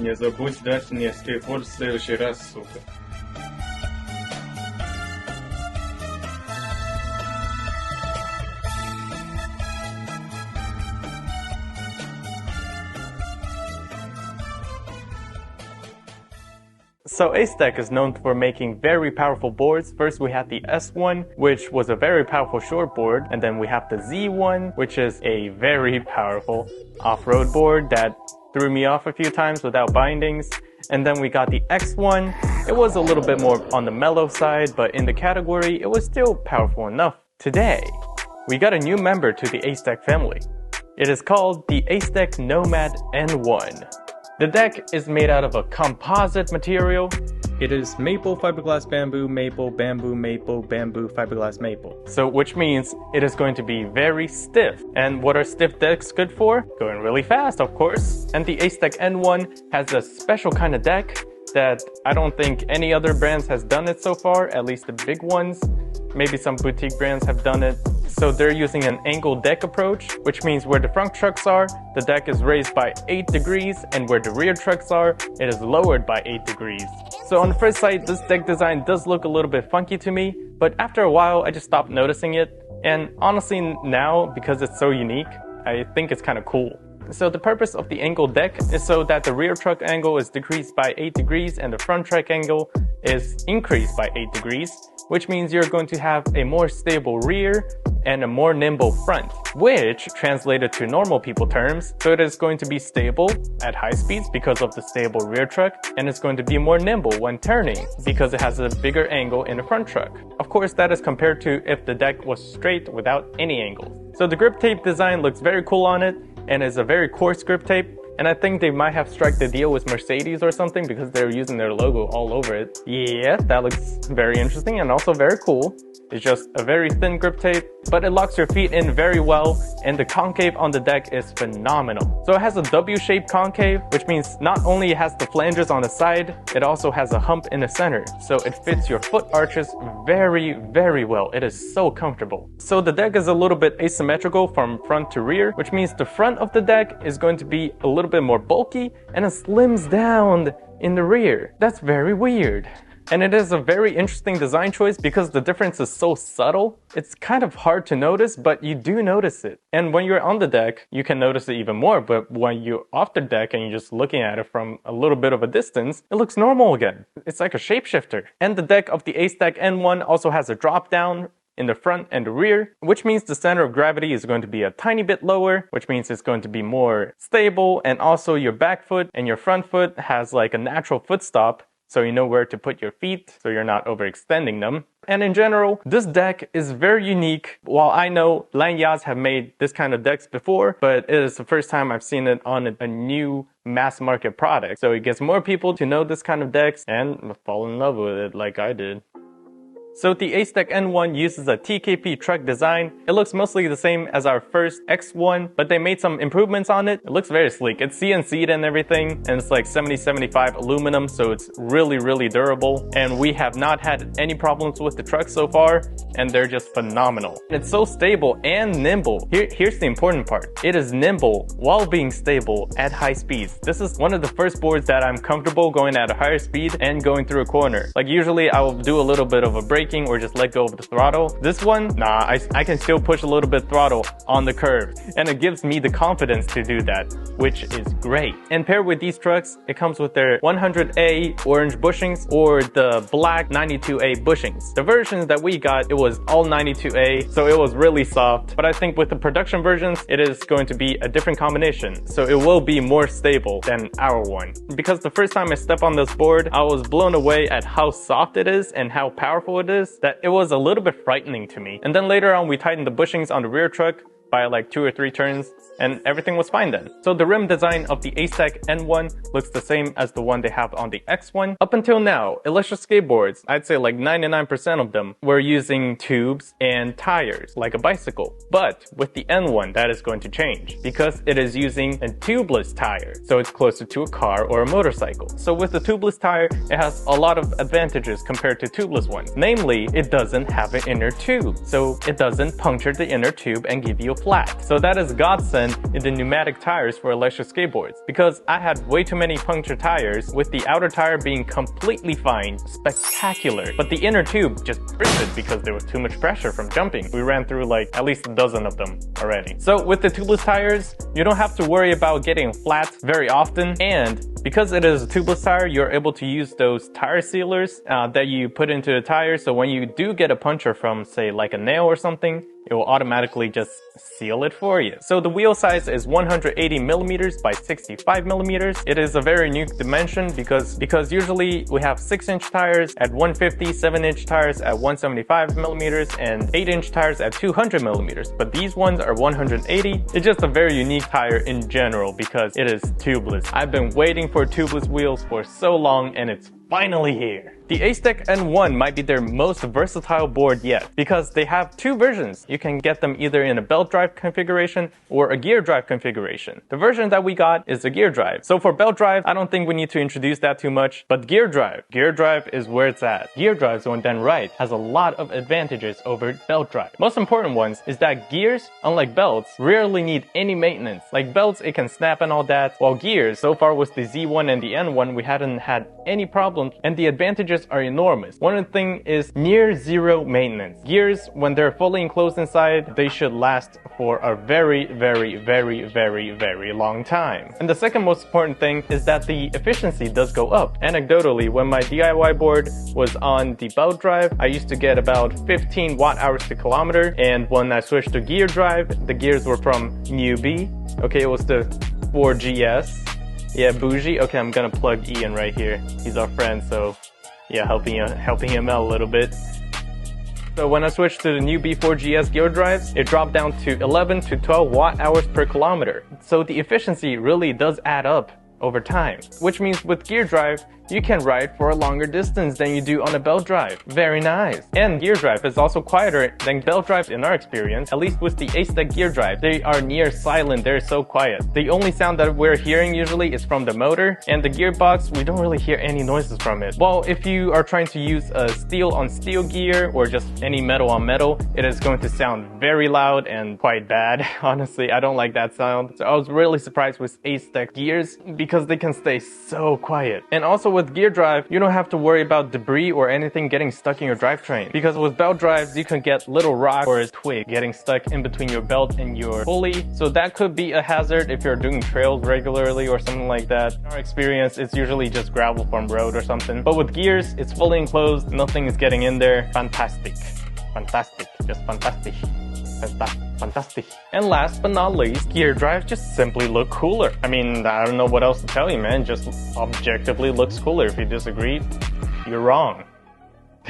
Не забудь дать мне скейтборд в следующий раз, сука. So Acedeck is known for making very powerful boards. First we had the S1, which was a very powerful short board, and then we have the Z1, which is a very powerful off-road board that threw me off a few times without bindings. And then we got the X1. It was a little bit more on the mellow side, but in the category, it was still powerful enough. Today, we got a new member to the Acedeck family. It is called the Acedeck Nomad N1. The deck is made out of a composite material. It is maple, fiberglass, bamboo, maple, bamboo, maple, bamboo, fiberglass, maple. So which means it is going to be very stiff. And what are stiff decks good for? Going really fast, of course. And the Acedeck N1 has a special kind of deck that I don't think any other brands has done it so far, at least the big ones. Maybe some boutique brands have done it. So they're using an angled deck approach, which means where the front trucks are, the deck is raised by 8 degrees, and where the rear trucks are, it is lowered by 8 degrees. So on the first sight, this deck design does look a little bit funky to me, but after a while, I just stopped noticing it. And honestly now, because it's so unique, I think it's kind of cool. So the purpose of the angled deck is so that the rear truck angle is decreased by 8 degrees and the front truck angle is increased by 8 degrees, which means you're going to have a more stable rear and a more nimble front, which translated to normal people terms, so it is going to be stable at high speeds because of the stable rear truck, and it's going to be more nimble when turning because it has a bigger angle in the front truck. Of course, that is compared to if the deck was straight without any angles. So the grip tape design looks very cool on it, and is a very coarse grip tape. And I think they might have struck the deal with Mercedes or something because they're using their logo all over it. Yeah, that looks very interesting and also very cool. It's just a very thin grip tape, but it locks your feet in very well, and the concave on the deck is phenomenal. So it has a W-shaped concave, which means not only it has the flanges on the side, it also has a hump in the center. So it fits your foot arches very, very well. It is so comfortable. So the deck is a little bit asymmetrical from front to rear, which means the front of the deck is going to be a little bit more bulky and it slims down in the rear. That's very weird. And it is a very interesting design choice because the difference is so subtle. It's kind of hard to notice, but you do notice it. And when you're on the deck, you can notice it even more. But when you're off the deck and you're just looking at it from a little bit of a distance, it looks normal again. It's like a shapeshifter. And the deck of the Acedeck N1 also has a drop down in the front and the rear, which means the center of gravity is going to be a tiny bit lower, which means it's going to be more stable. And also your back foot and your front foot has like a natural foot stop, so you know where to put your feet, so you're not overextending them. And in general, this deck is very unique. While I know lanyards have made this kind of decks before, but it is the first time I've seen it on a new mass market product. So it gets more people to know this kind of decks and fall in love with it like I did. So the Acedeck N1 uses a TKP truck design. It looks mostly the same as our first X1, but they made some improvements on it. It looks very sleek. It's CNC'd and everything, and it's like 70-75 aluminum, so it's really, really durable. And we have not had any problems with the truck so far, and they're just phenomenal. It's so stable and nimble. Here's the important part. It is nimble while being stable at high speeds. This is one of the first boards that I'm comfortable going at a higher speed and going through a corner. Like usually I will do a little bit of a brake or just let go of the throttle. This one, nah, I can still push a little bit throttle on the curve, and it gives me the confidence to do that, which is great. And paired with these trucks, it comes with their 100A orange bushings or the black 92A bushings. The versions that we got, it was all 92A, so it was really soft, but I think with the production versions, it is going to be a different combination, so it will be more stable than our one. Because the first time I stepped on this board, I was blown away at how soft it is and how powerful it is, that it was a little bit frightening to me. And then later on we tightened the bushings on the rear truck by like 2 or 3 turns, and everything was fine then. So the rim design of the Acedeck N1 looks the same as the one they have on the X1. Up until now, electric skateboards, I'd say like 99% of them were using tubes and tires, like a bicycle. But with the N1, that is going to change because it is using a tubeless tire. So it's closer to a car or a motorcycle. So with the tubeless tire, it has a lot of advantages compared to tubeless ones. Namely, it doesn't have an inner tube. So it doesn't puncture the inner tube and give you a flat. So that is godsend in the pneumatic tires for electric skateboards, because I had way too many punctured tires, with the outer tire being completely fine, spectacular, but the inner tube just bursted because there was too much pressure from jumping. We ran through like at least a dozen of them already. So with the tubeless tires, you don't have to worry about getting flat very often, and because it is a tubeless tire, you're able to use those tire sealers that you put into the tire, so when you do get a puncture from, say, like a nail or something, it will automatically just seal it for you. So the wheel size is 180 millimeters by 65 millimeters. It is a very unique dimension because usually we have 6-inch tires at 150, 7-inch tires at 175 millimeters, and 8-inch tires at 200 millimeters. But these ones are 180. It's just a very unique tire in general because it is tubeless. I've been waiting for tubeless wheels for so long, and it's finally here. The Acedeck N1 might be their most versatile board yet because they have two versions. You can get them either in a belt drive configuration or a gear drive configuration. The version that we got is the gear drive. So for belt drive, I don't think we need to introduce that too much, but gear drive is where it's at. Gear drive, when done right, has a lot of advantages over belt drive. Most important ones is that gears, unlike belts, rarely need any maintenance. Like belts, it can snap and all that, while gears, so far with the Z1 and the N1, we hadn't had any problems, and the advantages are enormous. One thing is near zero maintenance. Gears, when they're fully enclosed inside, they should last for a very long time. And the second most important thing is that the efficiency does go up. Anecdotally, when my DIY board was on the belt drive, I used to get about 15 watt-hours per kilometer, and when I switched to gear drive, the gears were from Newbie. Okay, it was the 4GS. Yeah, bougie. Okay, I'm gonna plug Ian right here. He's our friend, so yeah, helping him out a little bit. So when I switched to the new B4GS gear drives, it dropped down to 11 to 12 watt-hours per kilometer. So the efficiency really does add up over time, which means with gear drive, you can ride for a longer distance than you do on a belt drive. Very nice. And gear drive is also quieter than belt drive in our experience, at least with the Acedeck gear drive. They are near silent, they're so quiet. The only sound that we're hearing usually is from the motor, and the gearbox, we don't really hear any noises from it. Well, if you are trying to use a steel on steel gear or just any metal on metal, it is going to sound very loud and quite bad. Honestly, I don't like that sound. So I was really surprised with Acedeck gears because they can stay so quiet. And also with gear drive, you don't have to worry about debris or anything getting stuck in your drivetrain, because with belt drives, you can get little rock or a twig getting stuck in between your belt and your pulley. So that could be a hazard if you're doing trails regularly or something like that. In our experience, it's usually just gravel from road or something. But with gears, it's fully enclosed, nothing is getting in there. Fantastic. Fantastic. Just fantastic. Fantastic. And last but not least, gear drives just simply look cooler. I mean, I don't know what else to tell you, man. Just objectively looks cooler. If you disagree, you're wrong.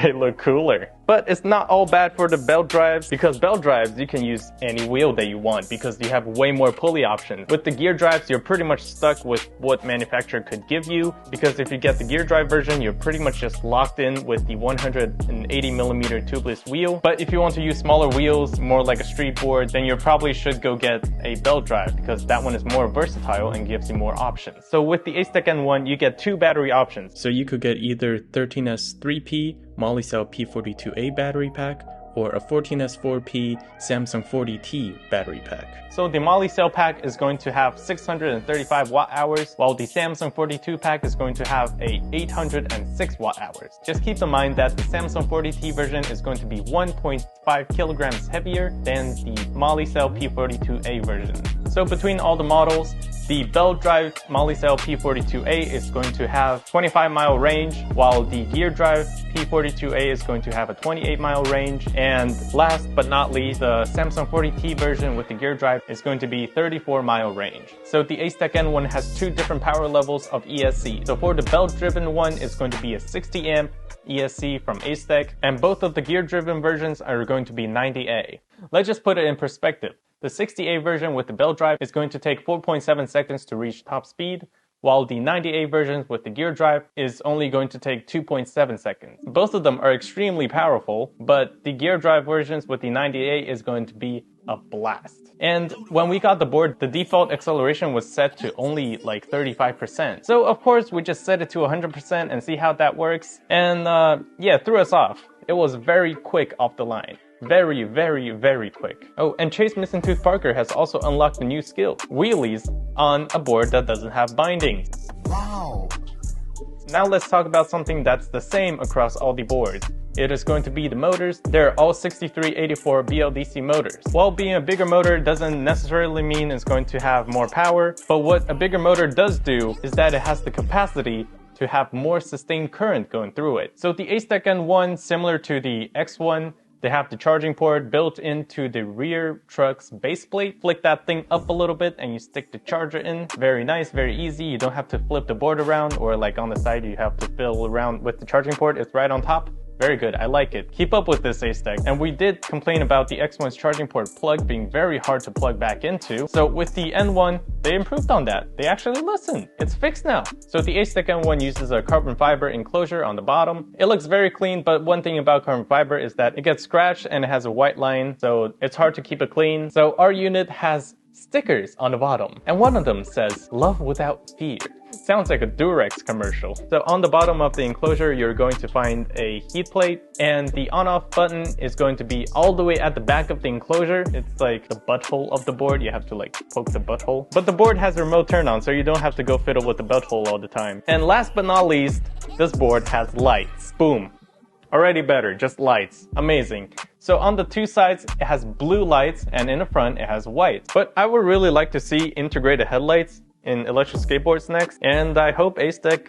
They look cooler. But it's not all bad for the belt drives, because belt drives, you can use any wheel that you want because you have way more pulley options. With the gear drives, you're pretty much stuck with what manufacturer could give you, because if you get the gear drive version, you're pretty much just locked in with the 180mm tubeless wheel. But if you want to use smaller wheels, more like a street board, then you probably should go get a belt drive, because that one is more versatile and gives you more options. So with the Acedeck N1, you get two battery options. So you could get either 13S3P Molicel P42A battery pack or a 14S4P Samsung 40T battery pack. So the Molicel pack is going to have 635 watt-hours, while the Samsung 42 pack is going to have a 806 watt-hours. Just keep in mind that the Samsung 40T version is going to be 1.5 kilograms heavier than the Molicel P42A version. So between all the models, the belt drive Molicel P42A is going to have 25-mile range, while the gear drive P42A is going to have a 28-mile range. And last but not least, the Samsung 40T version with the gear drive is going to be 34-mile range. So the Acedeck N1 has two different power levels of ESC. So for the belt-driven one, it's going to be a 60 amp ESC from Acedeck, and both of the gear-driven versions are going to be 90A. Let's just put it in perspective. The 60A version with the belt drive is going to take 4.7 seconds to reach top speed, while the 90A versions with the gear drive is only going to take 2.7 seconds. Both of them are extremely powerful, but the gear drive versions with the 90A is going to be a blast. And when we got the board, the default acceleration was set to only like 35%. So of course we just set it to 100% and see how that works. And yeah, threw us off. It was very quick off the line. Very, very, very quick. Oh, and Chase Missing Tooth Parker has also unlocked a new skill, wheelies on a board that doesn't have binding. Wow. Now let's talk about something that's the same across all the boards. It is going to be the motors. They're all 6384 BLDC motors. While being a bigger motor doesn't necessarily mean it's going to have more power, but what a bigger motor does do is that it has the capacity to have more sustained current going through it. So the Acedeck N1, similar to the X1, they have the charging port built into the rear truck's base plate. Flick that thing up a little bit and you stick the charger in. Very nice, very easy. You don't have to flip the board around, or like on the side you have to fiddle around with the charging port. It's right on top. Very good, I like it. Keep up with this, Acedeck. And we did complain about the X1's charging port plug being very hard to plug back into. So with the N1, they improved on that. They actually listened. It's fixed now. So the Acedeck N1 uses a carbon fiber enclosure on the bottom. It looks very clean, but one thing about carbon fiber is that it gets scratched and it has a white line, so it's hard to keep it clean. So our unit has stickers on the bottom, and one of them says, "Love without fear." Sounds like a Durex commercial. So on the bottom of the enclosure, you're going to find a heat plate, and the on-off button is going to be all the way at the back of the enclosure. It's like the butthole of the board. You have to like poke the butthole. But the board has a remote turn on, so you don't have to go fiddle with the butthole all the time. And last but not least, this board has lights. Boom. Already better, just lights. Amazing. So on the two sides, it has blue lights, and in the front, it has white. But I would really like to see integrated headlights in electric skateboards next. And I hope Acedeck,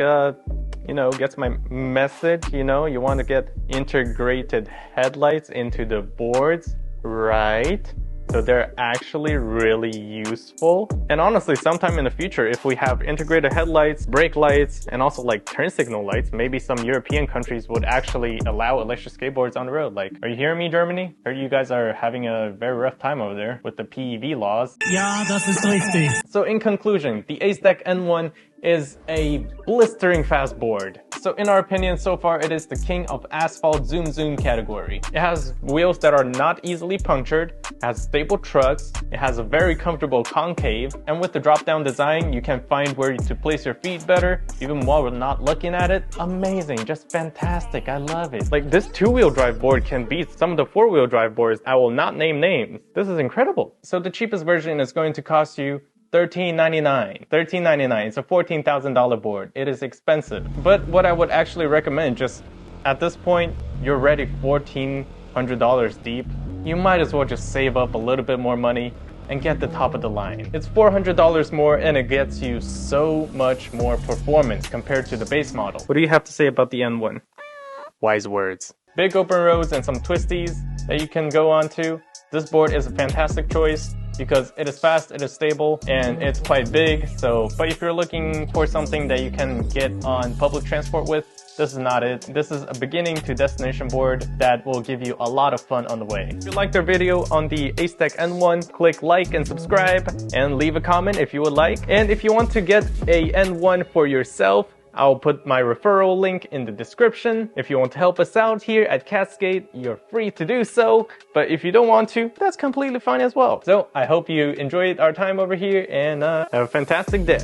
gets my message. You want to get integrated headlights into the boards, right? So they're actually really useful. And honestly, sometime in the future, if we have integrated headlights, brake lights, and also like turn signal lights, maybe some European countries would actually allow electric skateboards on the road. Like, are you hearing me, Germany? Heard you guys are having a very rough time over there with the PEV laws. Ja, das ist richtig. So in conclusion, the Acedeck N1 is a blistering fast board. So in our opinion, so far it is the king of asphalt zoom category. It has wheels that are not easily punctured, it has stable trucks, it has a very comfortable concave, and with the drop-down design, you can find where to place your feet better, even while we're not looking at it. Amazing, just fantastic, I love it. Like, this two-wheel drive board can beat some of the four-wheel drive boards. I will not name names. This is incredible. So the cheapest version is going to cost you $13.99. $13.99. It's a $14,000 board. It is expensive. But what I would actually recommend, just at this point, you're already $1,400 deep. You might as well just save up a little bit more money and get the top of the line. It's $400 more, and it gets you so much more performance compared to the base model. What do you have to say about the N1? Wise words. Big open roads and some twisties that you can go onto. This board is a fantastic choice because it is fast, it is stable, and it's quite big. But if you're looking for something that you can get on public transport with, this is not it. This is a beginning to destination board that will give you a lot of fun on the way. If you liked our video on the Acedeck N1, click like and subscribe, and leave a comment if you would like. And if you want to get a N1 for yourself, I'll put my referral link in the description. If you want to help us out here at C.A.T, you're free to do so. But if you don't want to, that's completely fine as well. So I hope you enjoyed our time over here, and have a fantastic day.